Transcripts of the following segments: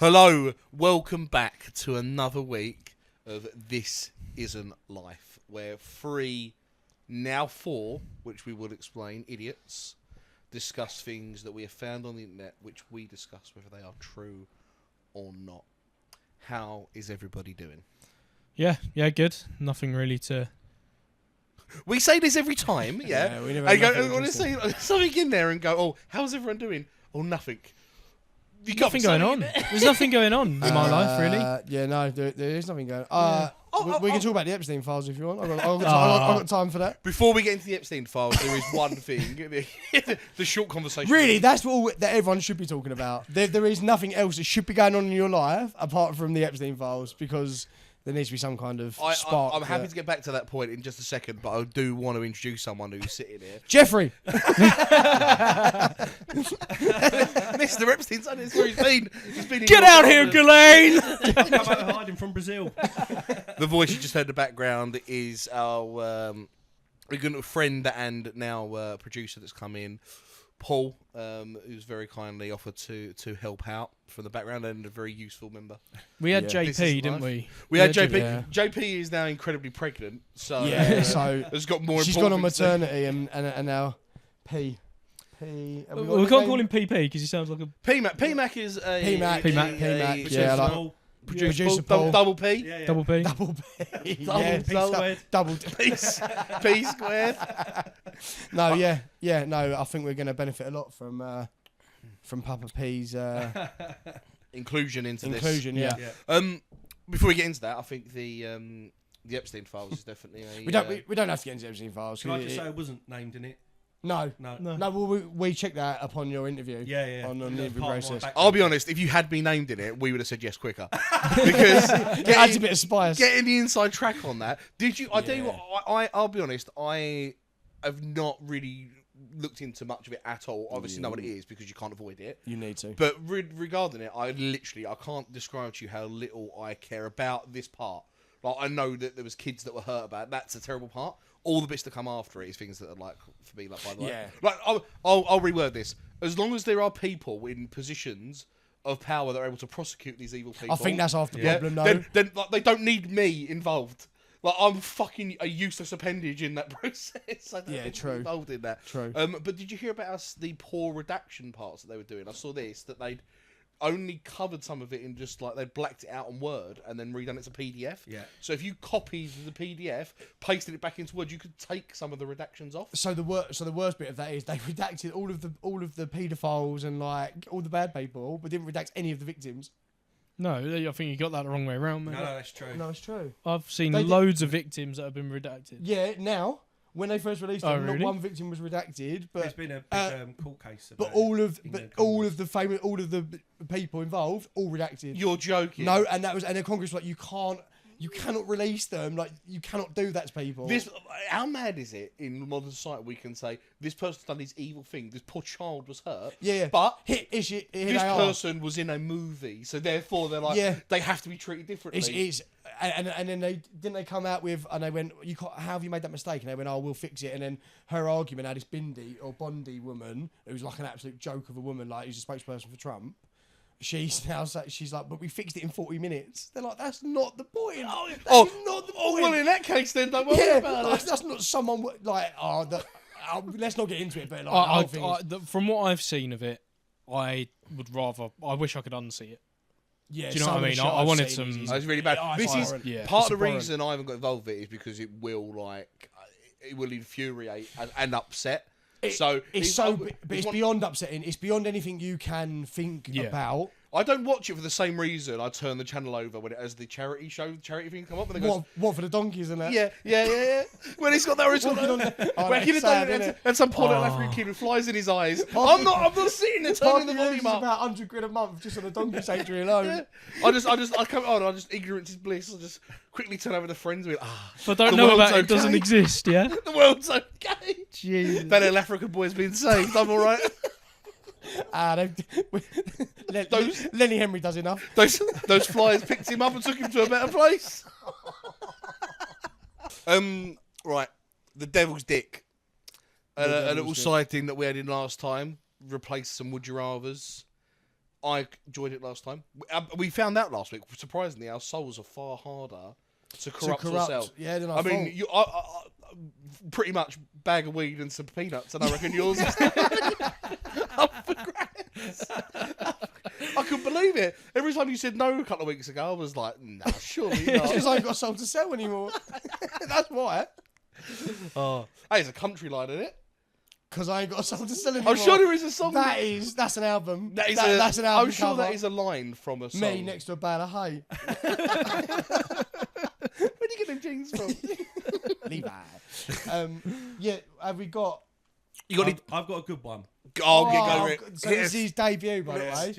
Hello, welcome back to another week of This Isn't Life, where three, now four, which we will explain, idiots, discuss things that we have found on the internet, which we discuss whether they are true or not. How is everybody doing? Yeah, good. Nothing really to... We say this every time, yeah? We never I want to say something in there and go, oh, how's everyone doing? Oh, nothing. Nothing going on. There's nothing going on in my life, really. Yeah, no, there is nothing going on. We can talk about the Epstein files if you want. I've got time for that. Before we get into the Epstein files, there is one thing. The short conversation. Really, that's all that everyone should be talking about. There is nothing else that should be going on in your life apart from the Epstein files, because there needs to be some kind of spark. I'm happy to get back to that point in just a second, but I do want to introduce someone who's sitting here. Jeffrey! Mr. Epstein's on his where he's been. Get out here, Ghislaine! Come out hiding from Brazil. The voice you just heard in the background is our good friend and now producer that's come in, Paul, who's very kindly offered to help out from the background, and a very useful member. We had JP, didn't we? We had JP. Yeah. JP is now incredibly pregnant, so so has got more. She's gone on maternity, and now P. We can't call him PP because he sounds like a... PMac is a... PMac. Yeah, like... Producer Paul. Double P. Yeah. Double P. Double P. Double P squared. No, no. I think we're going to benefit a lot from Papa P's inclusion into this. Inclusion, yeah. Before we get into that, I think the Epstein files is definitely a... We don't have to get into Epstein files. Can I just say I wasn't named in it? No. Well, we checked that upon your interview. Yeah. On an interview process. I'll be honest, if you had been named in it, we would have said yes quicker. Because it adds a bit of spice. Getting the inside track on that. Did you? Tell you what, I'll be honest, I have not really looked into much of it at all. Obviously know what it is because you can't avoid it. You need to. But regarding it, I can't describe to you how little I care about this part. Like, I know that there was kids that were hurt about it. That's a terrible part. All the bits that come after it is things that are like, for me, like, by the way. Yeah. Like, I'll reword this. As long as there are people in positions of power that are able to prosecute these evil people. I think that's half the problem, though. Then like, they don't need me involved. Like, I'm fucking a useless appendage in that process. I don't need to be involved in that. True. But did you hear about the poor redaction parts that they were doing? I saw this, that they'd only covered some of it in just like they blacked it out on Word and then redone it to PDF. Yeah. So if you copied the PDF, pasted it back into Word, you could take some of the redactions off. So the worst bit of that is they redacted all of the paedophiles and like all the bad people, but didn't redact any of the victims. No, I think you got that the wrong way around, mate. No, that's true. No, it's true. I've seen loads of victims that have been redacted. Yeah, now. When they first released them, really? not one victim was redacted, but there's been a big court case. But all of the people involved, all redacted. You're joking. No, and the Congress was like, you cannot release them. Like, you cannot do that to people. How mad is it in modern society we can say this person's done this evil thing, this poor child was hurt. Yeah. But this person was in a movie, so therefore they're like they have to be treated differently. And then they come out with, and they went, how have you made that mistake? And they went, oh, we'll fix it. And then her argument had this Bondi woman, who's like an absolute joke of a woman, like who's a spokesperson for Trump. She's like, but we fixed it in 40 minutes. They're like, that's not the point. Not the point. Well, in that case, then don't worry about it. That's not someone like, let's not get into it. But like, from what I've seen of it, I wish I could unsee it. Yeah, do you know what I mean? I wanted some. It's really bad. This is part of the reason I haven't got involved with it is because it will infuriate and upset. It's beyond upsetting. It's beyond anything you can think about. I don't watch it for the same reason. I turn the channel over when it has the charity thing come up. And what for the donkeys and that? Yeah. When he's got that horizontal, and some poor little African kid with flies in his eyes. I'm not sitting there turning the volume up. About £100 a month just on a donkey sanctuary alone. I just ignorance is bliss. I just quickly turn over to friends with. If I don't know about it, doesn't exist. Yeah. The world's okay. Jesus. That little African boy's been saved. I'm all right. Lenny Henry does enough. Those flies picked him up and took him to a better place. Right, the Devil's Dick, a little side thing that we had in last time. Replaced some Would You Rathers. I joined it last time. We found out last week. Surprisingly, our souls are far harder to corrupt or sell. Yeah, then I mean, I pretty much bag of weed and some peanuts, and I reckon yours is up for grabs. I couldn't believe it. Every time you said no a couple of weeks ago, I was like, nah, surely It's not. because I ain't got something to sell anymore. That's why. Oh. Hey, it's a country line, isn't it? Because I ain't got something to sell anymore. I'm sure there is a song. That's an album. That's an album I'm sure cover. that is a line from a song. Me next to a bale of hay. Where do you get them jeans from? Levi. Yeah, have we got... You got any... I've got a good one. Oh, go Rick. So this is his debut, by the Let's way.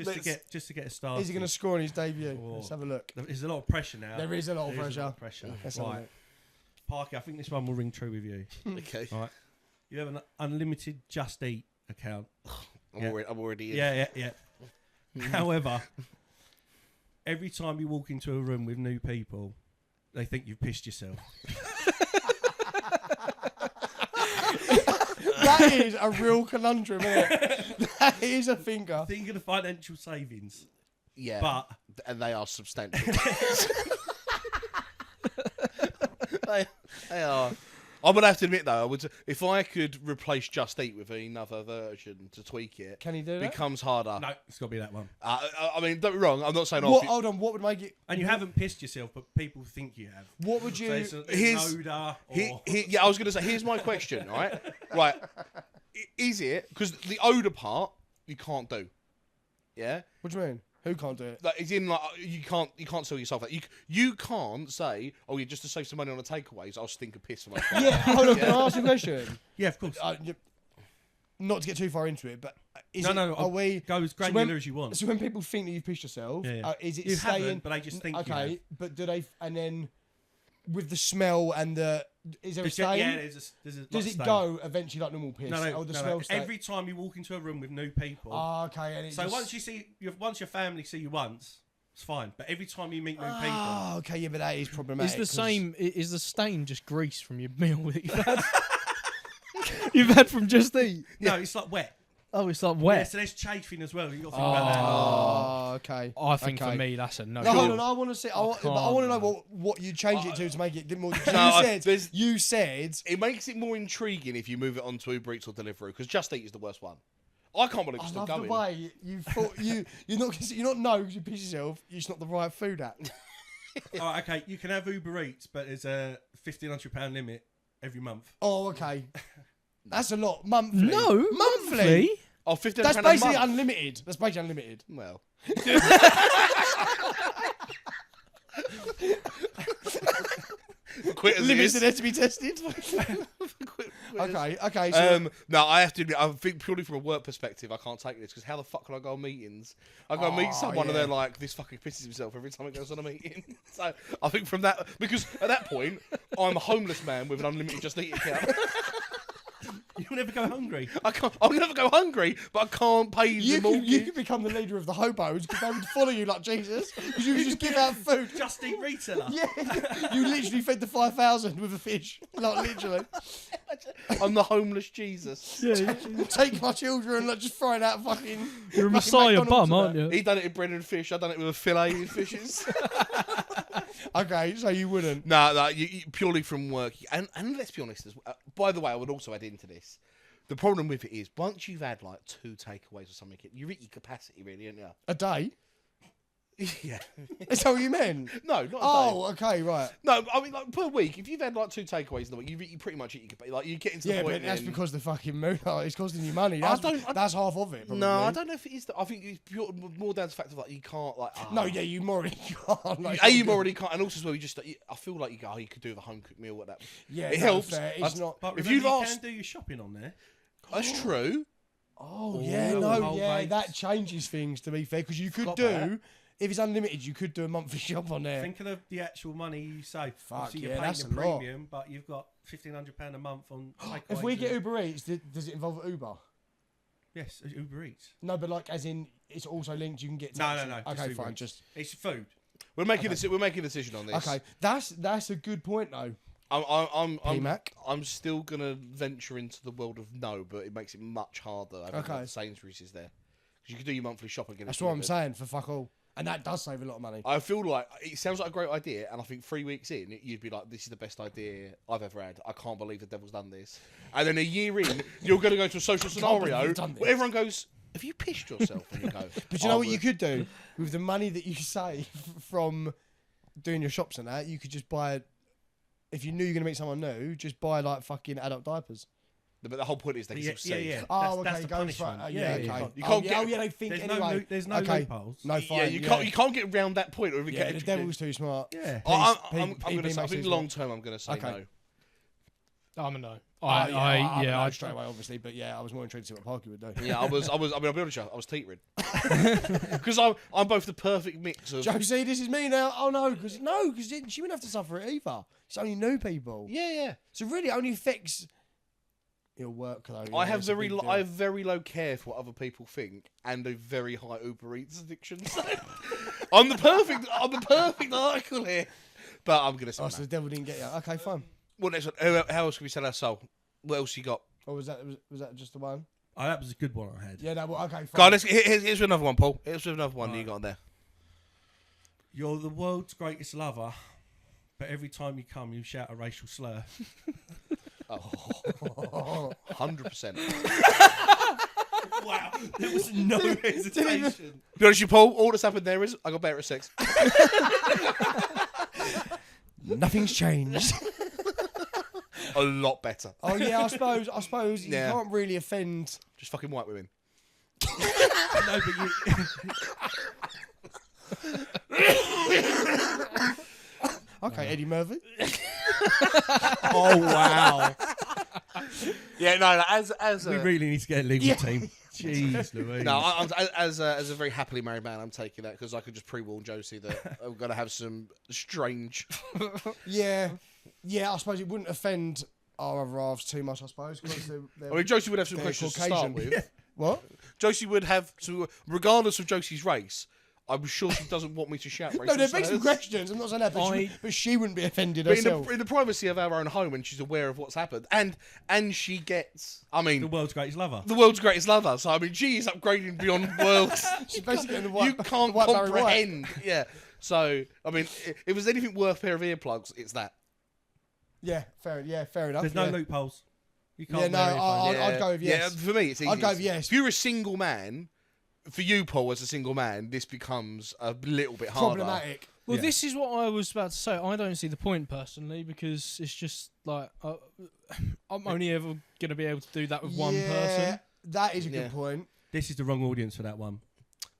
Just to get us started. Is he going to score on his debut? Oh. Let's have a look. There's a lot of pressure now. There is a lot of There is pressure. Let's have a Right, look. Parky, I think this one will ring true with you. Okay. Right, you have an unlimited Just Eat account. I'm already in. Yeah. However, every time you walk into a room with new people, they think you've pissed yourself. That is a real conundrum, isn't it? That is a finger. Think of the financial savings, Yeah. but And they are substantial. they are. I would have to admit though, if I could replace Just Eat with another version to tweak it, Can he do it that? becomes harder. no, it's got to be that one. I mean, don't be wrong. I'm not saying What, hold on, what would make it... And you haven't pissed yourself, but people think you have. What would So you... it's an Here's- odour Yeah, I was going to say. Here's my question. Right. Is it because the odor part you can't do? Yeah. What do you mean? Who can't do it? Like, it's in like you can't sell yourself that. You can't say, oh yeah, just to save some money on the takeaways, I'll stink of piss for my Yeah, hold on, can I ask you a question? Yeah, of course. Not to get too far into it, but is No, are we... Go as granular as you want. So when people think that you've pissed yourself, Yeah. is it You staying... haven't, but they just think you Okay, have. but do they... And then with the smell and the... Is there a stain? Yeah, there's a Does it go eventually like normal piss? No, Or the smell stay? every time you walk into a room with new people. Oh, okay. And it So just... once your family see you once, it's fine. But every time you meet new people, Oh, okay, yeah, but that is problematic. Is the 'cause- same? Is the stain just grease from your meal that you've had? You've had from Just Eat. no, it's like wet. Oh, it's like Yeah, wet. so there's chafing as well. You got to think about Oh, okay. I think okay. for me that's a no. No, hold on. I want to see. I want to know can't, what you change it to make it more. there's- You said. It makes it more intriguing if you move it onto Uber Eats or Deliveroo because Just Eat is the worst one. I can't believe it's I still love going. the way you thought you're not no because you piss yourself. You're just not the right food app. that. All right, okay, you can have Uber Eats, but there's a £1,500 limit every month. Oh, okay. That's a lot monthly. No, monthly. Oh, £15 That's a basically month. unlimited. That's basically unlimited. Well. Quit as it Limits is. that have to be tested. Okay. So No, I have to admit, I think purely from a work perspective, I can't take this because how the fuck can I go on meetings? I go meet someone and yeah. they're like, this fucking pisses himself every time it goes on a meeting. So I think from that, because at that point, I'm a homeless man with an unlimited Just Eat account. You'll never go hungry. I'll never go hungry, but I can't pay the you mortgage. could become the leader of the hobos because they would follow you like Jesus because you would just give out food. Just Eat retailer. Yeah, you literally fed the 5,000 with a fish, like literally. I'm the homeless Jesus. Take my children, like just throwing out fucking. You're a fucking Messiah McDonald's bum, and aren't that. you? He done it in bread and fish. I done it with a fillet of fishes. Okay, so you wouldn't. No, you purely from work. And let's be honest, by the way, I would also add into this. The problem with it is, once you've had like 2 takeaways or something, you're at your capacity, really, aren't you? A day? Yeah. Is that what you meant? No, not a day. Oh, okay, right. No, I mean, like, per week, if you've had like 2 takeaways in the week, you pretty much eat your capacity. Like, you get into the Yeah, point but that's then- because the fucking moonlight is costing you money. I That's, don't- that's half of it. Probably. No, I don't know if it is. I think it's more down to the fact of like, you can't, like... No, yeah, you already can't. Like, You already can't, and also as well, I feel like you could do with a home cooked meal at that. Yeah, it no, helps. fair. It's not. But If remember, you you lost- can do your shopping on there. That's true. Oh, yeah, Oh, no, whole yeah, rates. that changes things, to be fair, because you could Forgot do, that. if it's unlimited, you could do a monthly shop on there. Think of the actual money you save. Fuck, Obviously, yeah, you're paying that's your a lot. premium, but you've got £1,500 a month on takeaways. If we get and- Uber Eats, does it involve Uber? Yes, Uber Eats. No, but like, as in, it's also linked, you can get No, taxi. no, just Okay, Uber fine, Eats. just... It's food. We're making a decision on this. Okay, that's a good point, though. I'm P-Mac? I'm still gonna venture into the world of no, but it makes it much harder. I think Okay. like Sainsbury's is there you can do your monthly shop and get it. That's what I'm delivered. saying, for fuck all. And that does save a lot of money. I feel like it sounds like a great idea, and I think 3 weeks in, you'd be like, "This is the best idea I've ever had. I can't believe the devil's done this." And then a year in, you're going to go to a social scenario you've done this. where everyone goes, "Have you pissed yourself?" And you go, But you know what you could do? With the money that you save from doing your shops and that, you could just buy, if you knew you're going to meet someone new, just buy like fucking adult diapers. But the whole point is they can Yeah, still see. yeah. Oh, That's okay, the go for it. punishment. Yeah, Yeah, okay. You can't oh, get- oh, yeah, they think There's anyway. no, there's no Okay. loopholes. No, fine. Yeah, you can't get around that point. Or even Yeah, get the devil's too smart. Yeah. I'm P- going to PB say. I makes think it long term, I'm going to say Okay. no. I'm a no. I I straight away, obviously, but yeah, I was more intrigued to see what Parky would do. Yeah, I mean, I'll be honest, with you, I was teetering because I'm both the perfect mix of. Josie, this is me now. Oh no, because she wouldn't have to suffer it either. It's only new people. Yeah. So really, it only affects your work though. I have It's a very big deal. I have very low care for what other people think and a very high Uber Eats addiction. So I'm the perfect article here. But I'm gonna say Oh, so no. the devil didn't get you. Okay, fine. What next one? How else can we sell our soul? What else you got? Or was that just the one? Oh, that was a good one I had. Yeah, no. Well, okay, fine. Go on, here's another one, Paul. Here's another one you got on there. You're the world's greatest lover, but every time you come, you shout a racial slur. 100%. Wow, there was no hesitation. Be honest with you, Paul, all that's happened there is I got better at sex. Nothing's changed. A lot better. Oh yeah, I suppose you Yeah. can't really offend. Just fucking white women. No, but you. Okay, Eddie Murphy. Oh wow, Yeah, no, as we really need to get a legal team. Jeez, Louise. no, as a very happily married man, I'm taking that because I could just pre-warn Josie that I'm gonna have some strange. Yeah, I suppose it wouldn't offend our other halves too much. I suppose because I mean, Josie would have some They're questions to start Caucasian. with. What? Josie would have to, regardless of Josie's race. I'm sure she doesn't want me to shout racist No, there'd be some slurs. questions. I'm not saying that, but she wouldn't be offended But herself. in the privacy of our own home, and she's aware of what's happened, and she gets, I mean, The world's greatest lover. the world's greatest lover. So I mean, she is upgrading beyond worlds. She's basically in the white, You can't the white Barry White. comprehend. Yeah. So I mean, if there's anything worth a pair of earplugs, it's that. Yeah, fair enough. There's no yeah. loopholes. You can't. Yeah, no, wear earphones. I'd go with yes. Yeah, for me, it's easy. I'd go with yes. If you're a single man, for you, Paul, as a single man, this becomes a little bit harder. Problematic. Well, Yeah. this is what I was about to say. I don't see the point personally because it's just like I'm only ever going to be able to do that with one person. That is a Yeah. good point. This is the wrong audience for that one.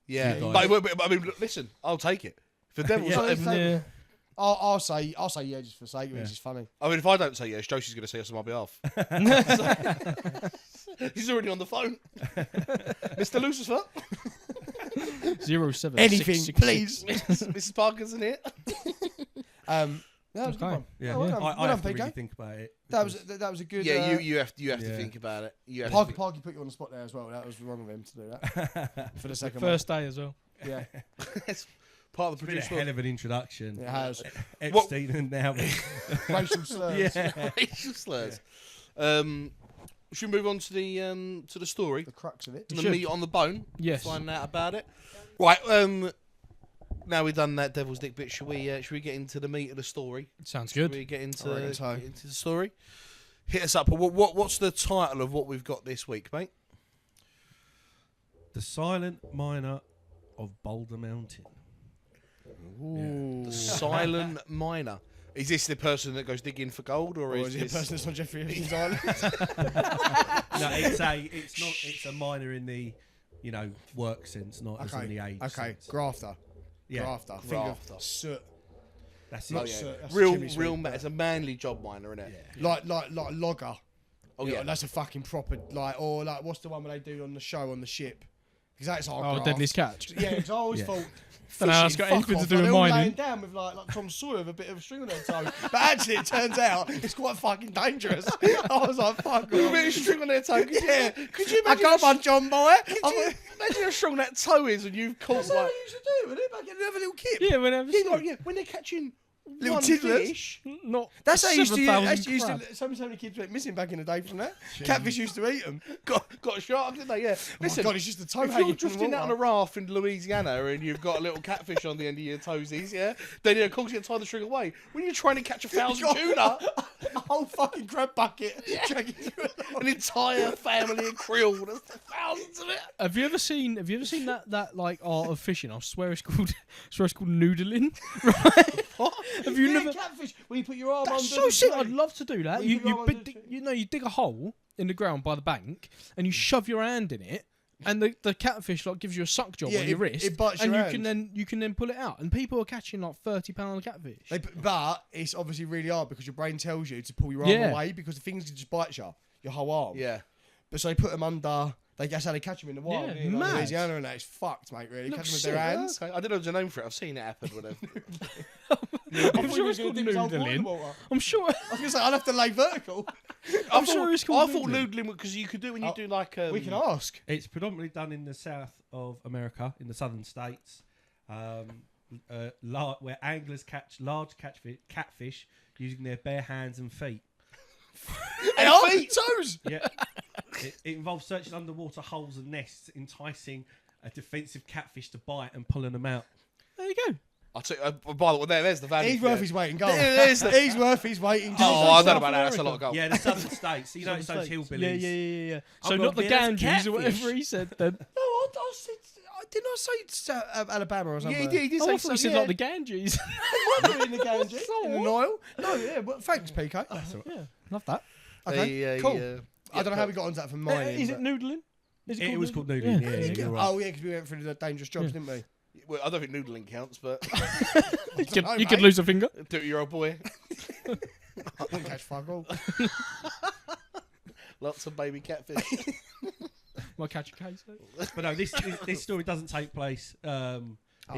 Yeah, Yeah, but I mean, look, listen, I'll take it. If the devil's, Yeah. Yeah. I'll say yeah just for the sake of it. It's just funny. I mean, if I don't say yes, Josie's going to say yes on my behalf. He's already on the phone. Mr. Lucifer, 07. Anything, 666. please. Mrs. Parkinson here. That was a good Okay. one. Yeah, well done, I well have done, to PK. really think about it. That was because- a good. Yeah, you have to Yeah. think about it. You have to Parky put you on the spot there as well. That was wrong of him to do that for the second First day as well. one. Yeah, It's part of the It's been a producer. hell of an introduction. it has Epstein and now. racial slurs. Yeah. Racial slurs. Should we move on to the story? The crux of it. The should. meat on the bone. Yes. Find out about it. Right. Now we've done that devil's dick bit, should we get into the meat of the story? Sounds Should good. we get into, I reckon so. get into the story? Hit us up. What's the title of what we've got this week, mate? The Silent Miner of Boulder Mountain. The Silent Miner. Is this the person that goes digging for gold, or Or is is it a this... person that's on Jeffrey Epstein's island? No, it's a miner in the, work sense, not as in the age. Okay. sense. Grafter. Yeah. Grafter. Think Grafter. of soot. That's Not it. soot. That's real, chimney sweep, but- it's a manly job miner, isn't it? Yeah. Like a logger. Oh You know, yeah. that's a fucking proper or what's the one where they do on the show on the ship? Because that's our Oh, graft. Deadliest Catch. Yeah, because I always Yeah. thought. Don't know how it's fishing, got fuck anything to off, do like, with they're all mining. laying down with like Tom Sawyer with a bit of string on their toe. But actually, it turns out it's quite fucking dangerous. I was like, fuck With a off. bit of string on their toe. Yeah. Could you I imagine? got one, John boy. Imagine how strong that toe is when you've caught That's how like. they used to do, wasn't it? Back in the other little kip. Yeah, whenever. Yeah, like, yeah, when they're catching Little one tiddlers. fish. Not That's how you used to. 7,000 That's used crab. to. So many kids went missing back in the day from that. Catfish used to eat them. Got a shark, didn't they? Yeah. Oh my Listen, God, it's just a toe if hanging you're from the drifting out on a water. raft in Louisiana and you've got a little catfish on the end of your toesies, yeah, then of course you tie the string away. When you're trying to catch 1,000 tuna, A whole fucking crab bucket. Dragging through it. an entire family of krill, there's thousands of it. Have you ever seen that like art of fishing? I swear it's called noodling. Right? What? Have you Yeah, never? catfish. Where you put your arm That's under. so the sick. tray. I'd love to do that. Well, You you put your arm under the you dig a hole in the ground by the bank and you shove your hand in it. And the catfish like gives you a suck job Yeah, on your it- wrist, it bites and your you can then pull it out. And people are catching like 30-pound catfish. But it's obviously really hard because your brain tells you to pull your arm Yeah. away because the things can just bite you, your whole arm. Yeah. But so they put them under. That's how they catch them in the wild. Yeah, you know, mad. Louisiana and that. It's fucked, mate. Really, Looks catch them with sick, their yeah. hands. Okay. I didn't know there's a name for it. I've seen it happen. Whatever. I'm sure it's called noodling. I'm sure. I was gonna say I'll have to lay vertical. I'm sure it's called I thought noodling. noodling because you could do it when you Oh, do like. We can ask. It's predominantly done in the south of America, in the southern states, where anglers catch large catfish using their bare hands and feet. And feet. toes. Yeah, it involves searching underwater holes and nests, enticing a defensive catfish to bite and pulling them out. There you go. I'll tell you, by the way, there's the value. He's worth his weight in gold. There's the- He's worth his weight in gold. Oh, I don't know South about that. That's a America. lot of gold. Yeah, the southern states. You know, it's those States. hillbillies. Yeah. I'm So gonna not the be there as a Ganges or catfish. whatever he said then. No, I said. Did I say Alabama or something? Yeah, he did Oh, say I thought he so. said Yeah. like the Ganges. in the Ganges, in the Nile. No, yeah. Well, thanks, PK. Yeah, love that. Okay, cool. I don't know how we got onto that from mining. Is it but- noodling? Is It was called noodling? noodling. Yeah, you're right. Oh yeah, because we went through the dangerous jobs, didn't we? Well, I don't think noodling counts, but You could, know, you could mate. lose a finger. do it, your old boy. I didn't catch fuck all. Lots of baby catfish. Might catch a case. But no, this story doesn't take place in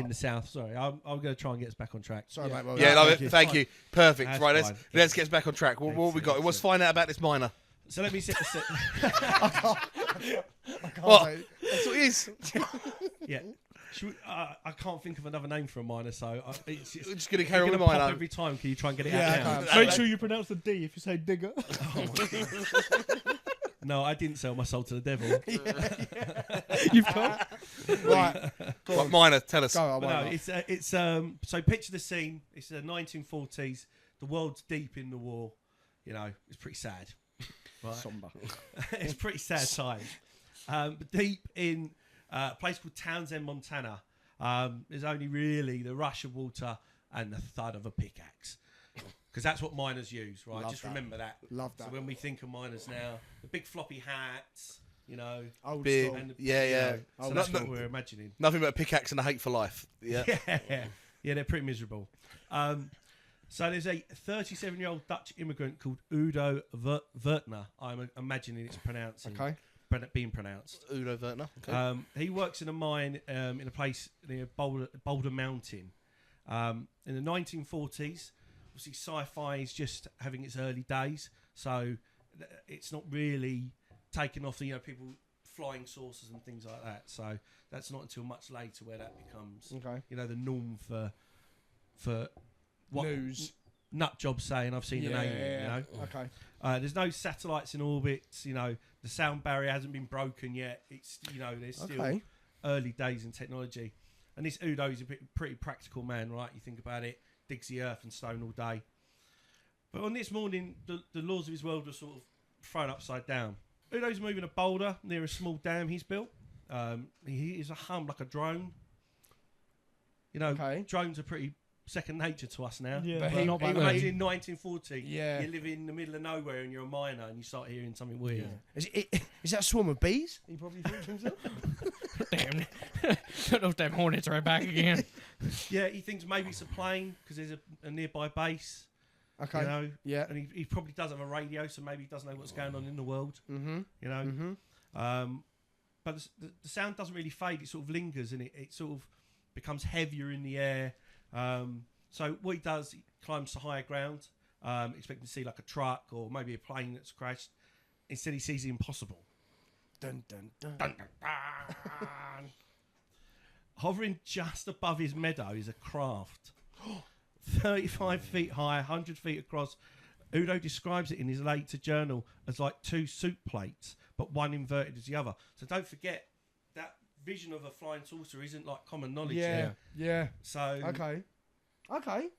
the south. Sorry, I'm going to try and get us back on track. Sorry, mate. Well, Yeah, no, thank you. thank you. Perfect. That's Right, fine. let's get us back on track. What have we got? Let's find out about this miner. So let me set the set. I can't What? say it. That's what it is. Yeah. I can't think of another name for a miner, so it's We're just going to carry on gonna with pop miner. every time. Can you try and get it Yeah, out I now? can't. Make sure you pronounce the D if you say digger. No, I didn't sell my soul to the devil. You've got. Right, What miner? Tell us. go on. But no, why not? it's so picture the scene. It's the 1940s. The world's deep in the war. You know, it's pretty sad. Right? Somber. It's a pretty sad time. But deep in a place called Townsend, Montana, there's only really the rush of water and the thud of a pickaxe. Because that's what miners use, right? Love Just that. remember that. Love So that. when we think of miners now, the big floppy hats, you know. Old Big. school. And Yeah, you yeah. know, so Oh, that's no- what we're imagining. Nothing but a pickaxe and a hate for life. Yeah. Yeah, they're pretty miserable. So there's a 37-year-old Dutch immigrant called Udo Wartena. I'm imagining it's being pronounced. Udo Wartena. Okay. He works in a mine in a place near Boulder Mountain. In the 1940s, obviously sci-fi is just having its early days, so it's not really taken off. People flying saucers and things like that. So that's not until much later where that becomes, Okay. the norm for what News. nut jobs saying I've seen an alien. Okay. There's no satellites in orbit. The sound barrier hasn't been broken yet. It's there's still Okay. early days in technology. And this Udo is a pretty practical man, right? You think about it, digs the earth and stone all day. But on this morning, the laws of his world were sort of thrown upside down. Udo's moving a boulder near a small dam he's built. He is a hum like a drone. Okay. Drones are pretty second nature to us now. Yeah, But but he- not he back made- then. Imagine in 1940, Yeah. you live in the middle of nowhere and you're a miner and you start hearing something weird. Is that a swarm of bees? He probably thought to himself. Damn. Those damn hornets right back again. Yeah, he thinks maybe it's a plane because there's a nearby base. Okay. You know, Yeah. and he probably does have a radio, so maybe he doesn't know what's going on in the world. Mm-hmm. You know, Mm-hmm. but the sound doesn't really fade; it sort of lingers, and it sort of becomes heavier in the air. So what he does, he climbs to higher ground, expecting to see like a truck or maybe a plane that's crashed. Instead, he sees the impossible. Dun dun dun. Dun, dun, dun. Hovering just above his meadow is a craft 35 feet high, 100 feet across. Udo describes it in his later journal as like two soup plates, but one inverted as the other. So don't forget that vision of a flying saucer isn't like common knowledge. Yeah, yeah. So Okay.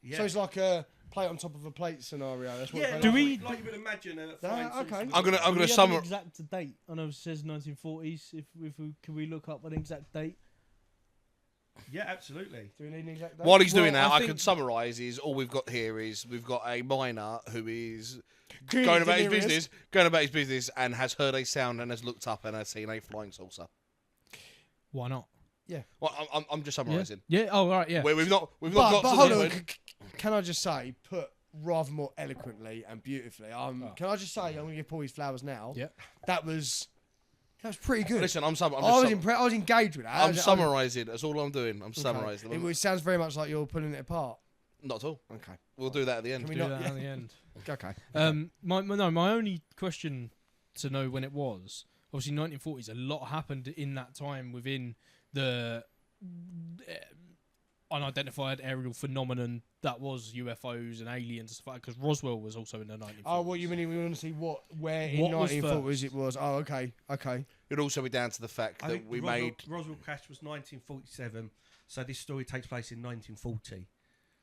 Yeah. So it's like a plate on top of a plate scenario. That's what yeah, it Do like, we- like you would imagine a flying saucer. okay. with I'm gonna Do we have an summarize. exact date. I know it says 1940s. If we, can we look up an exact date? Yeah, absolutely. Do we need an exact date? While he's Well, doing that, I I think- can summarise. Is all we've got here is we've got a miner who is Clearly going about his delirious. business, and has heard a sound and has looked up and has seen a flying saucer. Why not? Well, I'm just summarising. Yeah. Oh, right. Yeah. Where we've not But got to hold the on, point. can I just say, put rather more eloquently and beautifully. Can I just say, I'm going to give Paul his flowers now. Yeah. That was pretty good. Listen, I was impressed. I was engaged with that. I'm summarising. That's all I'm doing. I'm Okay. summarising. It sounds very much like you're pulling it apart. Not at all. Okay. We'll do that at the end. Can we Do not? that at the end. Okay. My only question to know when it was, obviously 1940s, a lot happened in that time within the unidentified aerial phenomenon that was UFOs and aliens and stuff like that, because Roswell was also in the 1940s. Oh, what you mean? We want to see where in What was 1940s first? it was. Oh, okay. It'd also be down to the fact I that think we Roswell, made. Roswell crash was 1947, so this story takes place in 1940.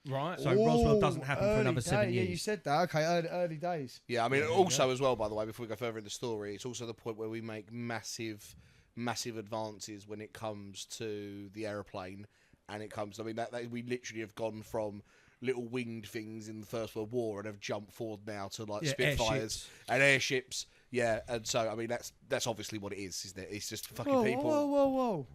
Right. So Roswell doesn't happen for early another 7 day. years. Yeah, you said that. Okay, early days. Yeah, I mean, Yeah, there you also as well. By the way, before we go further in the story, it's also the point where we make massive advances when it comes to the aeroplane, and it comes. I mean, that we literally have gone from little winged things in the First World War and have jumped forward now to like Spitfires airships. and airships. Yeah, and so I mean that's obviously what it is, isn't it? It's just fucking people. Whoa.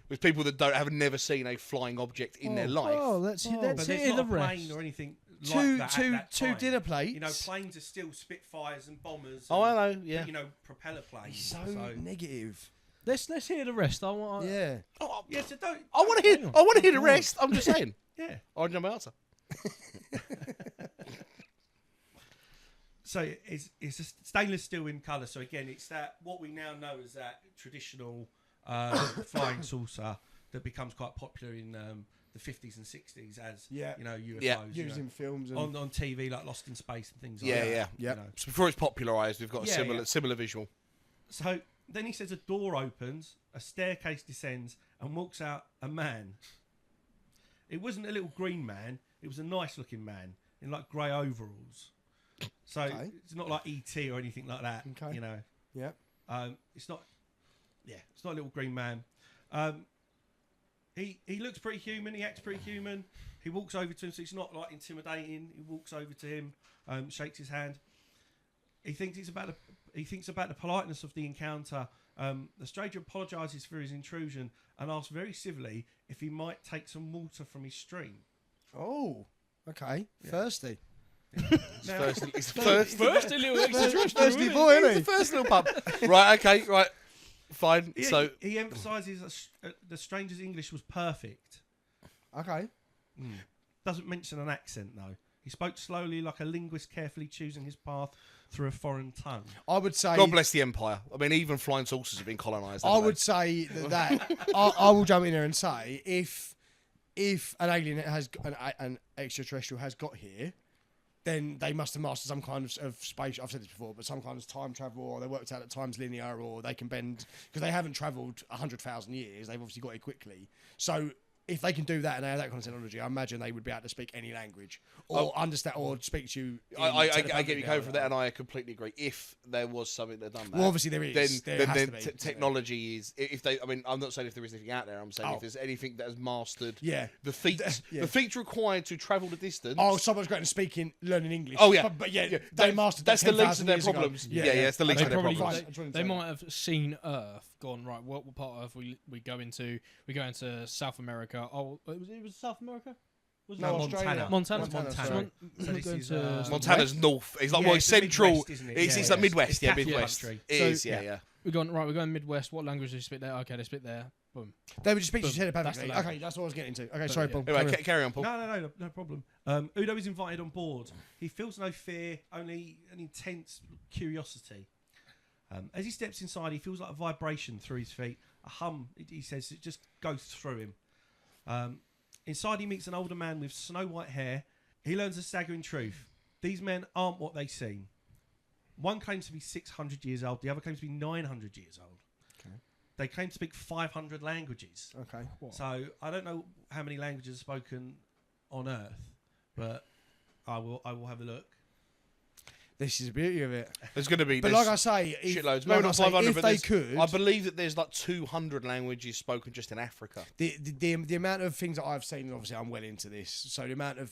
With people that have never seen a flying object in their life. Oh, let's But let's there's hear not the a plane rest. or anything two like that two at that two time. dinner plates. You know, planes are still Spitfires and bombers. Oh, and, I know. Yeah. You know, propeller planes. so negative. Let's hear the rest. I want. Yeah. Oh, Yeah, so don't. I want to hear. I want to hear the rest. I'm just saying. Yeah. I know my answer. So it's a stainless steel in colour. So again, it's that what we now know as that traditional flying saucer that becomes quite popular in the 50s and 60s as Yeah. you know UFOs. Yeah. you Used know, in films and on TV like Lost in Space and things like Yeah, that. yeah. Yeah. You know. So before it's popularised, we've got a Yeah, similar visual. So then he says a door opens, a staircase descends, and walks out a man. It wasn't a little green man; it was a nice-looking man in like grey overalls. So Okay. it's not like ET or anything like that. Okay. You know, yeah. it's not. Yeah, it's not a little green man. He looks pretty human. He acts pretty human. He walks over to him, so it's not like intimidating. He walks over to him, shakes his hand. He thinks about the politeness of the encounter. The stranger apologises for his intrusion and asks very civilly if he might take some water from his stream. Oh, okay. Thirsty. Now, It's the first First, a little extraterrestrial. Thirsty isn't it? boy, He's isn't the first little pup. Right, okay, right. Fine. he, So he emphasises that the stranger's English was perfect. he? Okay. Doesn't mention an accent though. He spoke slowly, like a linguist carefully choosing his path through a foreign tongue. I would say. God bless the Empire. I mean, even flying saucers have been colonised. I haven't would say I will jump in there and say if an alien has an extraterrestrial has got here, then they must have mastered some kind of space. I've said this before, but some kind of time travel, or they worked out that time's linear, or they can bend because they haven't travelled 100,000 years. They've obviously got it quickly. So if they can do that and they have that kind of technology, I imagine they would be able to speak any language or understand or speak to you. I get you going for that, and I completely agree. If there was something that done that, Well, obviously there is. then, There has then to be. technology is. If they, I mean, I'm not saying if there is anything out there. I'm saying if there's anything that has mastered Yeah. the feats, Yeah. the feats required to travel the distance. Oh, someone's going to speaking, learning English. Oh, yeah. but yeah, Yeah, they that- mastered. that's that the least of 10,000 their years ago. problems. Yeah, it's the least They of their probably problems. they might have seen Earth, gone right. What part of Earth we go into? We go into South America. Oh, it was South America. Was No, it Australia. Montana. Montana, So sorry. So this going is, to- Montana's north. It's like Yeah, well, it's the central. Midwest, isn't it? It's Yeah, like yeah. Midwest. It's Yeah, Catholic Midwest. country. It So- is. Yeah, yeah. We're going Midwest. What language do you speak there? Okay, they speak there. Boom. They would just speak Boom. to you That's the perfectly. language. Okay, that's what I was getting to. Okay, sorry, yeah. Paul. Anyway, Carry on. carry on, Paul. No problem. Udo is invited on board. He feels no fear, only an intense curiosity. As he steps inside, he feels like a vibration through his feet. A hum, he says, it just goes through him. Inside, he meets an older man with snow white hair He learns a staggering truth. These men aren't what they seem. One claims to be 600 years old. The other claims to be 900 years old. Okay. They claim to speak 500 languages. Okay. So I don't know how many languages are spoken on Earth, but I will have a look. This is the beauty of it. There's going to be, But like I say, shitloads. like Maybe I not say, 500, if but they there's- could, I believe that there's like 200 languages spoken just in Africa. the amount of things that I've seen, and obviously I'm well into this, so the amount of,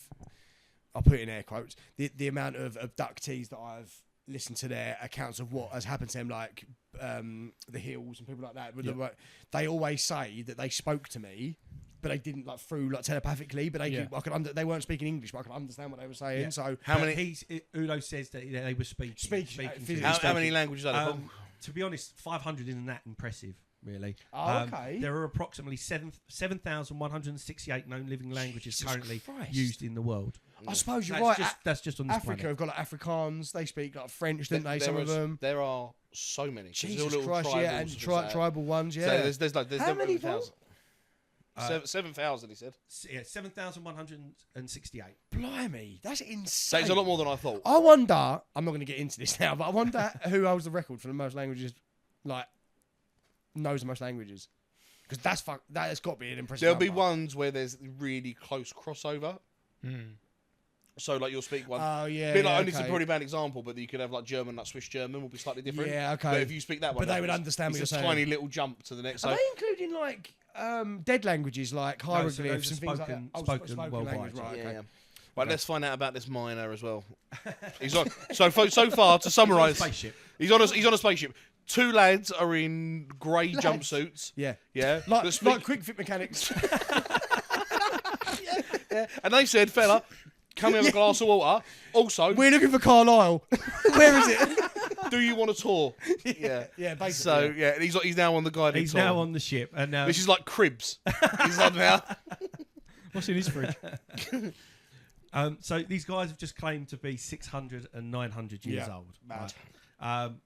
I'll put it in air quotes, the amount of abductees that I've listened to their accounts of what has happened to them, like the Hills and people like that, they always say that they spoke to me, but they didn't like through like telepathically, but they weren't speaking English, but I could understand what they were saying. Yeah. So How many? Udo says that they were speaking. physically How many languages are there? To be honest, 500 isn't that impressive, really. Oh, okay. There are approximately 7,168 known living languages Jesus currently Christ. used in the world. I suppose you're That's right. that's just on this Africa planet. have got like Afrikaans. They speak like French, don't they? There Some of is- them. There are so many. 'Cause there's all Jesus little Christ, yeah, and tribals things like that. tribal ones, yeah. So there's like How many, Paul? 7,000. 7,000, he said. Yeah, 7,168. Blimey, that's So insane. it's a lot more than I thought. I wonder. I'm not going to get into this now, but I wonder who holds the record for the most languages. Like, knows the most languages, because that has got to be an impressive. There'll be number. ones where there's really close crossover. So like you'll speak one. Oh yeah, Bit like, yeah, only it's a okay. pretty bad example, but you could have like German, like Swiss German, will be slightly different. Yeah, okay. But if you speak that one, But they would it's- understand what it's you're a saying. tiny little jump to the next. Are So they including like dead languages like so hieroglyphs those are and things like that? spoken Spoken worldwide, language, right? yeah, Okay. yeah. Right, let's find out about this miner as well. He's on. So far, to summarise, Spaceship. he's on a spaceship. Two lads are in grey Lads? jumpsuits. Yeah, Yeah, like that speak- quick fit mechanics. and they said, "Fella, come have a glass of water. Also, We're looking for Carlisle. Where is it? do you want a tour?" Yeah, Yeah, basically. So yeah, he's now on the guided He's tour. now on the ship, and This is like Cribs. He's on now. What's in his fridge? so these guys have just claimed to be 600 and 900 years Yeah, old. mad.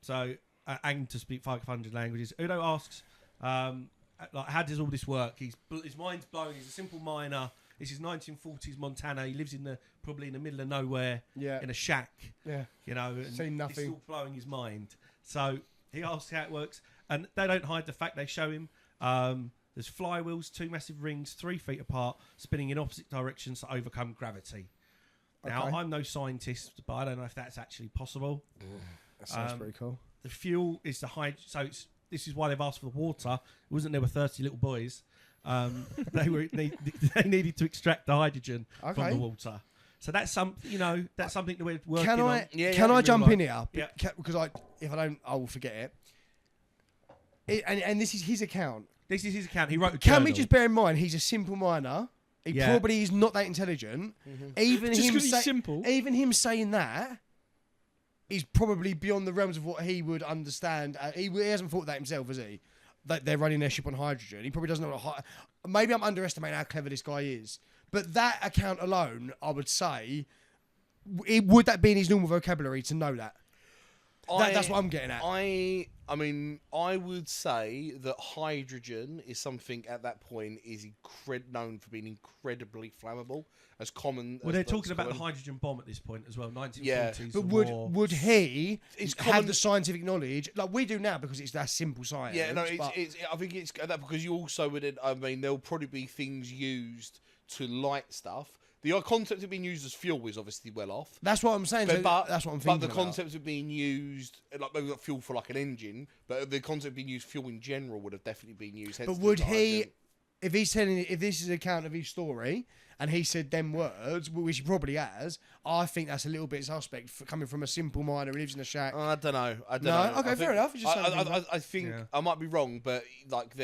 Right? And to speak 500 languages. Udo asks, like, how does all this work? His mind's blown. He's a simple miner. This is 1940s Montana. He lives probably in the middle of nowhere, Yeah. in a shack. Yeah. You know, and Seen nothing. It's all blowing his mind. So he asks how it works, and they don't hide the fact. They show him. There's flywheels, 2 massive rings, 3 feet apart, spinning in opposite directions to overcome gravity. Now, Okay. I'm no scientist, but I don't know if that's actually possible. That sounds pretty cool. The fuel is the this is why they've asked for the water. It wasn't there were 30 little boys. They needed to extract the hydrogen from Okay. the water. So that's something that we're working Can on. I Yeah, can yeah. I jump in here? Yeah. Because if I don't, I will forget it. And this is his account. This is his account. He wrote a Can we journal. just bear in mind he's a simple miner? He Yeah. probably is not that intelligent. Even Just him 'cause he's simple. Even him saying that is probably beyond the realms of what he would understand. He hasn't thought that himself, has he? That they're running their ship on hydrogen. He probably doesn't know what. Maybe I'm underestimating how clever this guy is. But that account alone, I would say, would that be in his normal vocabulary to know that? That's what I'm getting at. I mean, I would say that hydrogen is something at that point is known for being incredibly flammable, as common. Well, as they're that's talking about the common. hydrogen bomb at this point as well. 1940s. Yeah. But war. would he It's have common- the scientific knowledge like we do now because it's that simple science? Yeah, no, but- I think it's that because you also would. I mean, there'll probably be things used to light stuff. The concept of being used as fuel is obviously well off. that's what I'm saying. So that's what I'm thinking. But the about. concept of being used, like maybe not fuel for like an engine, but the concept of being used fuel in general would have definitely been used. hence But the would hydrogen. if this is an account of his story and he said them words, which he probably has, I think that's a little bit suspect for coming from a simple miner who lives in a shack. I don't know. I don't No? know. Okay, I fair think- enough. It's just something to think about. I think Yeah. I might be wrong, but like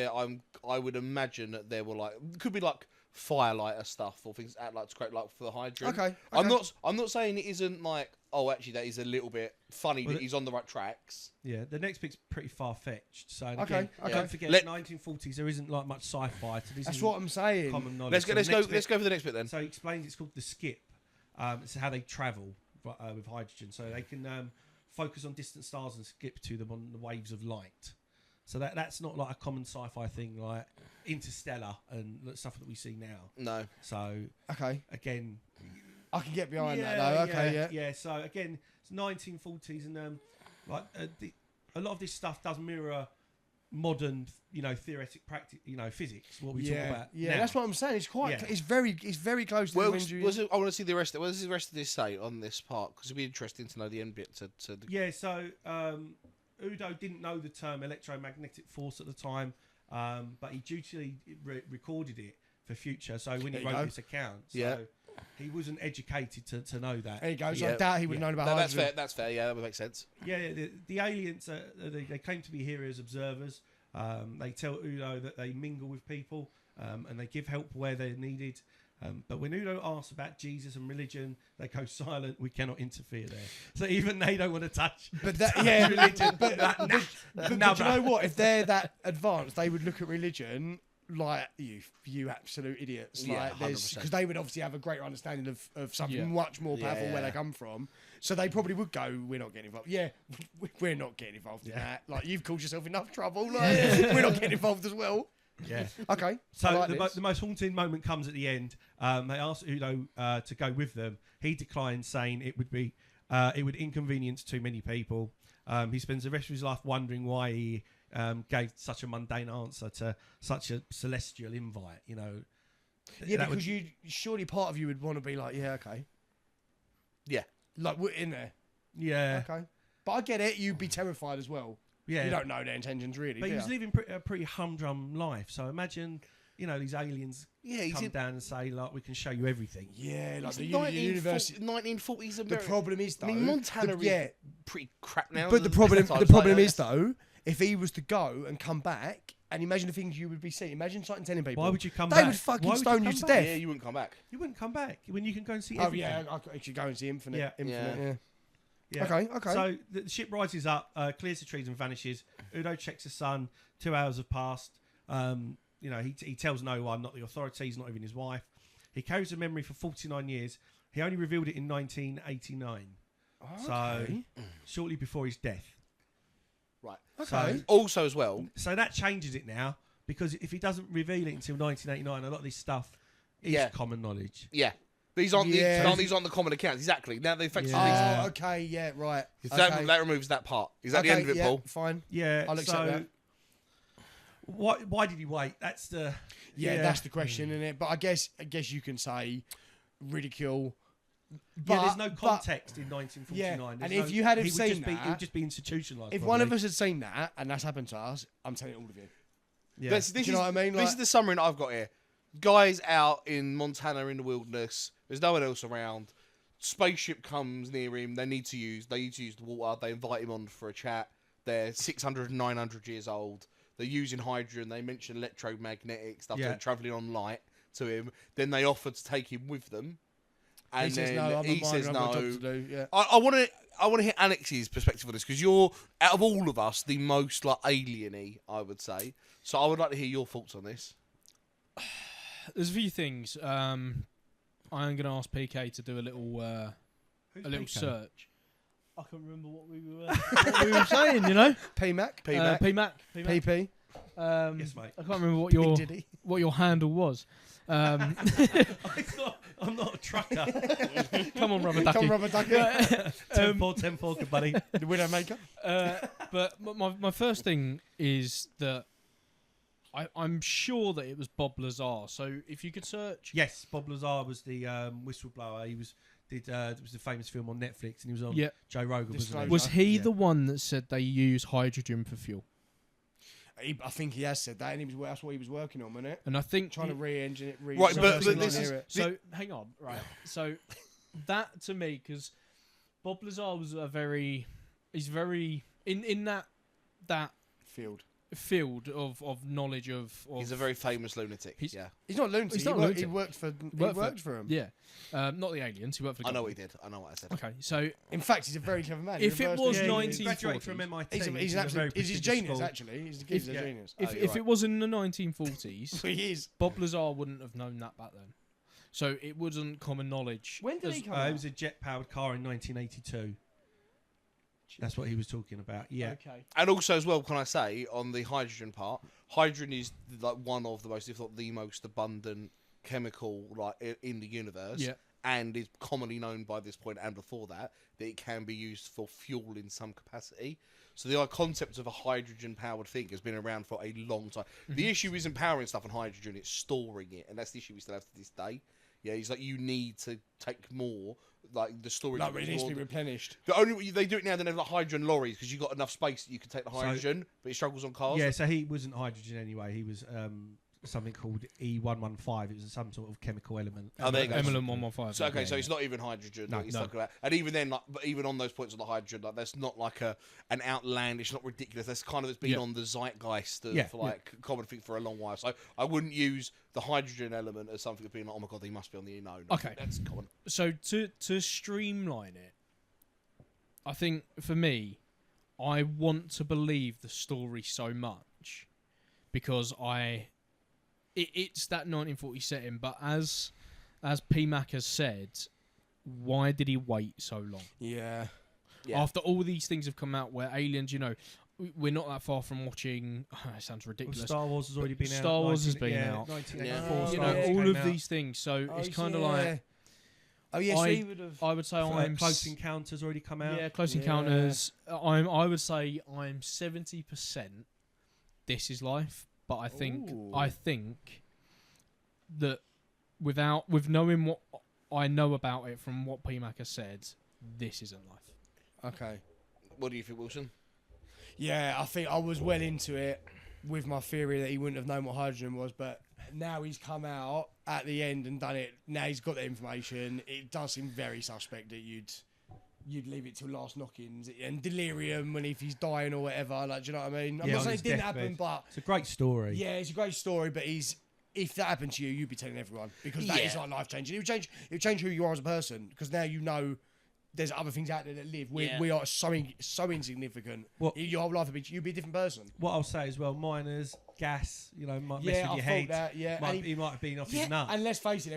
I would imagine that there were like could be like firelighter stuff or things like to create like for the hydrogen. Okay, I'm okay. not saying it isn't like actually that is a little bit funny Well, that he's on the right tracks. Yeah, the next bit's pretty far fetched. So Okay, again, okay. don't forget, Let- 1940s. There isn't like much sci-fi. So this That's is what I'm saying. common knowledge. Let's So go. the next bit- Let's go for the next bit then. So he explains it's called the skip. It's how they travel with hydrogen. So they can focus on distant stars and skip to them on the waves of light. So that's not like a common sci-fi thing like Interstellar and the stuff that we see now. No. So Okay. again, I can get behind that though. Okay, yeah. So again, it's 1940s, and a lot of this stuff does mirror modern, theoretic practice, physics. What we talk about. Yeah, now. that's what I'm saying. It's quite. Yeah. It's very close to Well, the injury. I want to see the rest. What does the rest of this say on this part? Because it'd be interesting to know the end bit. Yeah. So Udo didn't know the term electromagnetic force at the time, but he dutifully recorded it for future. So when he wrote this account, he wasn't educated to know that. There you go. So I doubt he would have known about that's hydrogen. fair. That's fair. Yeah, that would make sense. Yeah, the aliens, they claim to be here as observers. They tell Udo that they mingle with people and they give help where they're needed. But when Udo asks about Jesus and religion, they go silent. We cannot interfere there. So even they don't want to touch. But that, religion. but you know what? If they're that advanced, they would look at religion like you absolute idiots. Yeah, Like, 100%. because they would obviously have a greater understanding of something much more powerful where they come from. So they probably would go, we're not getting involved. Yeah, we're not getting involved in that. Like, you've caused yourself enough trouble. Like, we're not getting involved as well. Yeah. Okay. So the most haunting moment comes at the end. They asked Udo to go with them. He declined, saying it would inconvenience too many people. He spends the rest of his life wondering why he gave such a mundane answer to such a celestial invite. Yeah, because surely part of you would want to be like, yeah, okay. Yeah. Like, we're in there. Yeah. Okay. But I get it. You'd be terrified as well. Yeah. You don't know their intentions really. But do he was you? living a pretty humdrum life. So imagine, these aliens come down and say, like, we can show you everything. Yeah, like It's the 1940s America. The problem is though. I mean, Montana the- is pretty crap now. But the problem is though, if he was to go and come back, and imagine the things you would be seeing. Imagine starting telling people. Why would you come they back? would fucking Why would stone you come to back? death. Yeah, you wouldn't come back. You wouldn't come back when you can go and see Oh everything. yeah, I should go and see Infinite. Yeah. Infinite. Yeah. Okay. So the ship rises up, clears the trees and vanishes. Udo checks the sun. 2 hours have passed. He tells no one, not the authorities, not even his wife. He carries the memory for 49 years. He only revealed it in 1989. So shortly before his death. Right. Okay. Also, as well. So that changes it now, because if he doesn't reveal it until 1989, a lot of this stuff is common knowledge. Yeah. These aren't Yeah. these aren't the common accounts. Exactly. Now they effectively. Oh, okay. Yeah. Right. That removes that part. Is that the end of it, yeah, Paul? Fine. Yeah. I'll accept that. Why did he wait? That's the That's the question, isn't it? But I guess you can say ridicule. But, there's no context in 1949. Yeah, There's and if you hadn't he would seen just be, that- he would just be institutionalised. if one of us had seen that and that's happened to us, I'm telling all of you. yeah. This Do you know what I mean? This Like- is the summary that I've got here. Guys out in Montana in the wilderness. There's no one else around. Spaceship comes near him. They need to use the water. They invite him on for a chat. They're 600 and 900 years old. They're using hydrogen. They mention electromagnetic stuff. Yeah. They're travelling on light to him. Then they offer to take him with them. And He says then no. I'm he not says I've got a no. job to do. Yeah. I want to hear Alex's perspective on this, because you're, out of all of us, the most like alien-y, I would say. So I would like to hear your thoughts on this. There's a few things. I'm going to ask PK to do a little search. I can't remember what we were saying. PMAC. PMAC. PP. Yes, mate. I can't remember Diddy. what your handle was. I'm not a trucker. Come on, rubber ducky. Come rubber ducky. 10-4, good buddy. The Widowmaker. But my first thing is that I'm sure that it was Bob Lazar. So if you could search. Yes, Bob Lazar was the whistleblower. It was the famous film on Netflix, and he was on Joe Rogan. Wasn't he? Was he the one that said they use hydrogen for fuel? I think he has said that, and that's what he was working on, wasn't it? And I think Trying to re-engine it. Right, but this is- it. So hang on, right? So that to me, because Bob Lazar was he's very in that field. of knowledge of He's a very famous lunatic. He's- Yeah, He's not lunatic. He's not He lunatic. worked for him. yeah, not the aliens. He worked for the I know what government. he did. I know what I said. Okay, so In fact, he's a very clever man. If He it reversed was the- Yeah, 1940s. he graduated from MIT. He's an which is a very absolute. He's a prestigious genius, school. actually. He's a genius. Oh, you're if right. it was in the 1940s, He is. Bob Lazar wouldn't have known that back then. So it wasn't common knowledge. When did he come It out? was a jet-powered car in 1982. That's what he was talking about. Yeah. Okay. And also, as well, can I say on the hydrogen part, hydrogen is like one of the most, if not the most abundant chemical in the universe. Yeah. and is commonly known by this point and before that it can be used for fuel in some capacity. So the concept of a hydrogen-powered thing has been around for a long time. The issue isn't powering stuff on hydrogen; it's storing it, and that's the issue we still have to this day. Yeah, it's like you need to take more, like the storage. Like, it needs to be replenished. The only way they do it now, they have like hydrogen lorries because you've got enough space that you can take the hydrogen, but it struggles on cars. Yeah, so he wasn't hydrogen anyway. He was something called E115. It was some sort of chemical element. Oh, there you go. Emelin 115. So okay, so it's not even hydrogen. No, it's no. Like that. And even then, like, but even on those points of the hydrogen, like that's not like an outlandish, not ridiculous. That's kind of it's been on the zeitgeist of common thing for a long while. So I wouldn't use the hydrogen element as something of being like, oh my god, they must be on the no. Okay, that's common. So to streamline it, I think for me, I want to believe the story so much because it's that 1940 setting, but as PMAC has said, why did he wait so long? Yeah. After all these things have come out where aliens, we're not that far from watching. It sounds ridiculous. Well, Star Wars has already been out. Star Wars has been out. 1984. All of these things. So it's kind of like. Oh yes, I would say I'm Close Encounters already come out. Yeah, Close Encounters. I would say I'm 70%. This is life. But I think that with knowing what I know about it from what PMAC has said, this isn't life. Okay. What do you think, Wilson? Yeah, I think I was well into it with my theory that he wouldn't have known what hydrogen was, but now he's come out at the end and done it. Now he's got the information. It does seem very suspect that you'd leave it till last knockings and delirium when if he's dying or whatever. Like, do you know what I mean? I'm not saying it didn't happen, but it's a great story. Yeah, it's a great story, but if that happened to you, you'd be telling everyone because that is like life changing. It would change who you are as a person because now you know there's other things out there that live. We are so insignificant. Your whole life you'd be a different person. What I'll say as well, miners, gas, might mess with your I head. That, he might have been off his nut. And let's face it,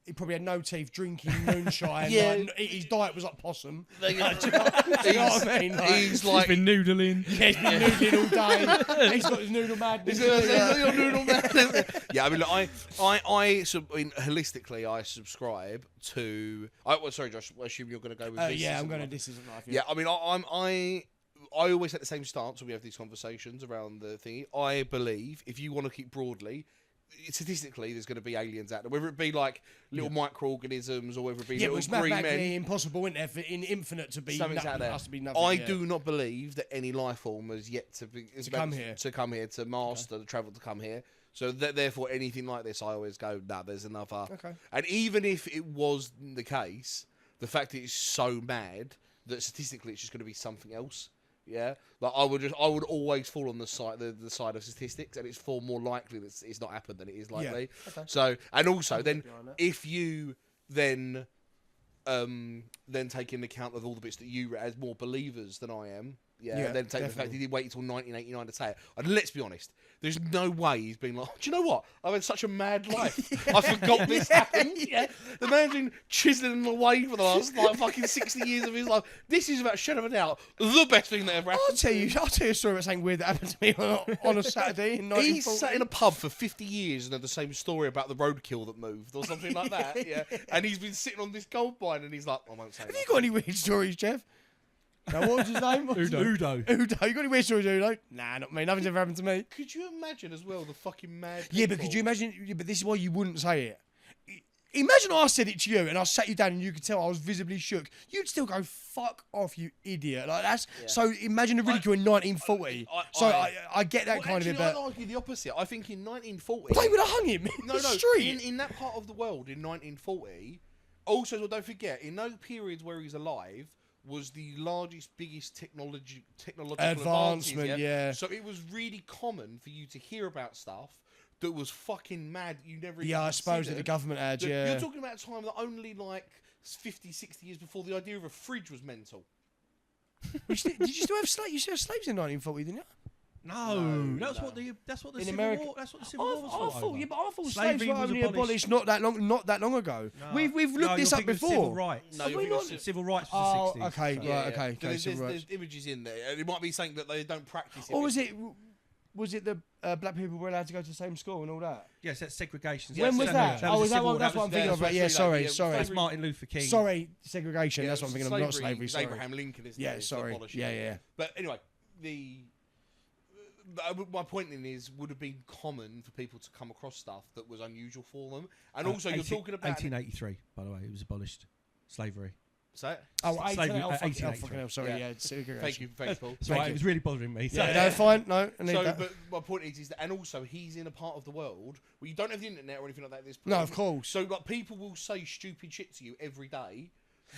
he probably had no teeth, drinking moonshine. His diet was like possum. Do you know what I mean? He's been noodling. Yeah, he's been noodling all day. He's got his noodle madness. Yeah, I mean, look, I holistically, I subscribe to. Sorry, Josh. I assume you're going to go with this. Yeah, I'm going to. This isn't life. Yeah, I mean, I always have the same stance when we have these conversations around the thingy. I believe if you want to keep broadly. Statistically, there's going to be aliens out there, whether it be like little microorganisms or whether it be little it's green mathematically men. impossible, isn't it, for in infinite to be Something's out there. Has to be nothing. I do not believe that any life form has yet to come here, to master the travel to come here. So therefore, anything like this, I always go, nah, there's another. Okay. And even if it was the case, the fact that it's so mad that statistically it's just going to be something else. Yeah, like I would always fall on the side of statistics, and it's far more likely that it's not happened than it is likely. Yeah. Okay. So, and also then if you then take into account of all the bits that you as more believers than I am, and then take the fact that he did wait until 1989 to say it. And let's be honest, there's no way he's been like, do you know what? I've had such a mad life. I forgot this happened. Yeah, the man's been chiseling away for the last fucking 60 years of his life. This is without a shadow of a doubt the best thing that ever happened. I'll tell you a story about something weird that happened to me on a Saturday in 1940. He sat in a pub for 50 years and had the same story about the roadkill that moved or something like that. Yeah, and he's been sitting on this gold mine and he's like, I won't say. Have you got any weird stories, Jeff? Now, what was his name? Udo. You got any weird stories, Udo? Nah, not me. Nothing's ever happened to me. Could you imagine as well the fucking mad people? Yeah, but could you imagine? Yeah, but this is why you wouldn't say it. Imagine I said it to you and I sat you down and you could tell I was visibly shook. You'd still go, fuck off, you idiot. Like that's so imagine the ridicule in 1940. I get that kind of it, but I'd argue the opposite. I think in 1940 they would have hung him in the street. In that part of the world in 1940. Also, well, don't forget, in those periods where he's alive was the largest, biggest technological advancement. Yeah. So it was really common for you to hear about stuff that was fucking mad. You never. I suppose that the government had. Yeah. You're talking about a time that only like 50, 60 years before the idea of a fridge was mental. Did you still have slaves? You still have slaves in 1940, didn't you? No, that's what the in Civil America. War. That's what the Civil War was for. Yeah, but I thought slavery was only abolished not that long ago. No. We've looked this up before. Civil rights. No, civil rights was the 60s. Okay. There's images in there, and it might be saying that they don't practice it. Or was it? was it the black people were allowed to go to the same school and all that? Yes, that's segregation. When was that? That Oh, was is the that Civil one? War. That's what I'm thinking of. Right? Yeah, sorry. That's Martin Luther King. Sorry, segregation. That's what I'm thinking of. Not slavery. It's Sorry. Abraham Lincoln, isn't it? Yeah, It's sorry. abolishing Yeah, it. yeah. But anyway, my point in is would have been common for people to come across stuff that was unusual for them, and also you're talking about 1883, by the way, it was abolished slavery. So, Oh, Slavery, 1883. fucking hell, sorry. Yeah. Yeah, segregation. thank you, Paul. Sorry, it was really bothering me. Yeah, no, fine. No, I need So, that. but my point is that, and also he's in a part of the world where you don't have the internet or anything like that at this point. No, of course. So, like, people will say stupid shit to you every day.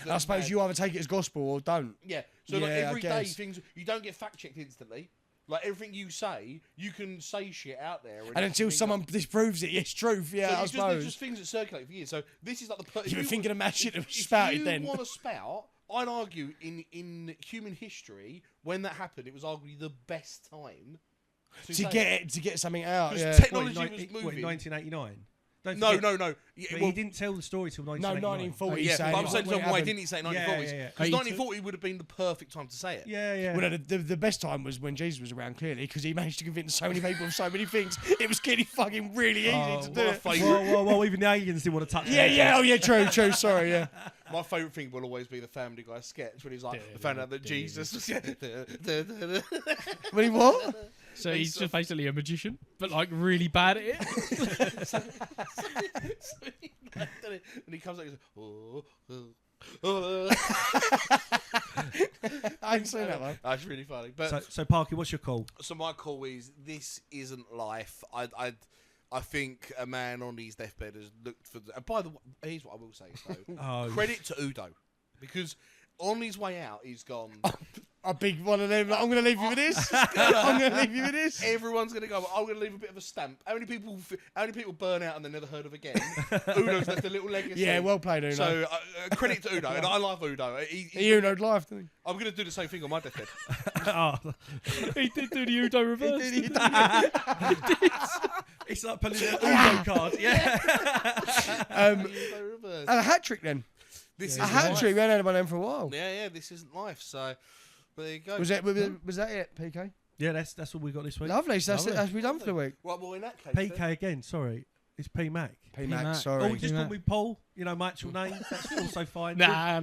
I suppose you either take it as gospel or don't. Yeah. So, like, Yeah, I every day guess. things you don't get fact checked instantly. Like everything you say, you can say shit out there, And until things someone disproves it, it's truth. Yeah, I there's suppose. just things that circulate for years. So this is like the. You were thinking of mad shit that was if spouted you then. want to spout, I'd argue in human history when that happened, it was arguably the best time to get something out. because Yeah. technology was in moving. 1989. Don't No. forget, Yeah, but well, he didn't tell the story till No, 1989. 1940. yeah, saying but I'm it saying when it why happened. didn't he say 1940s? Yeah, Because yeah. 1940 would have been the perfect time to say it. Yeah. Well, no, the best time was when Jesus was around, clearly, because he managed to convince so many people of so many things. It was getting fucking really easy to do my it. favourite. Well, even the aliens didn't want to touch Yeah, it. yeah, oh yeah, true, sorry, yeah. My favourite thing will always be the Family Guy sketch when he's like, I found out that Jesus was. When he what? So he's just basically a magician, but like really bad at it. And he comes out and he's like, I ain't seen that one. That's really funny. But So Parky, what's your call? so my call is this isn't life. I think a man on his deathbed has looked for. And by the way, here's what I will say though. Oh, Credit to Udo, because on his way out he's gone. A big one of them. Like, I'm going to leave you with this. I'm going to leave you with this. Everyone's going to go. I'm going to leave a bit of a stamp. How many people burn out and they're never heard of again? Udo's left a little legacy. Yeah, well played, Uno. So credit to Udo, and I love Udo. He Uno'd life, didn't I'm going to do the same thing on my deathbed. He did do the Udo reverse. he? it's like pulling an Uno card. Yeah. Udo reverse. And a hat trick then. This A is hat life. trick. We hadn't had one of them for a while. Yeah, this isn't life. So there you go. Was that it, PK? Yeah, that's all we got this week. Lovely. So that's Lovely. it. That's we done for the week. Well, in that case, PK again, sorry. It's P Mac. P Mac. Mac, Oh, sorry. just call me Paul. You know, my actual name. That's also fine. Nah.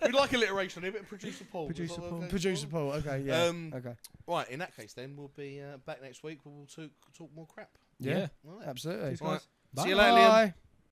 we'd like alliteration on it, but producer Paul. Producer Is that Paul. okay? Producer Paul. Okay, yeah. Okay. Right, in that case, then we'll be back next week. We'll talk more crap. Yeah, Right. absolutely. Cheers, guys. See you later, Liam. Bye.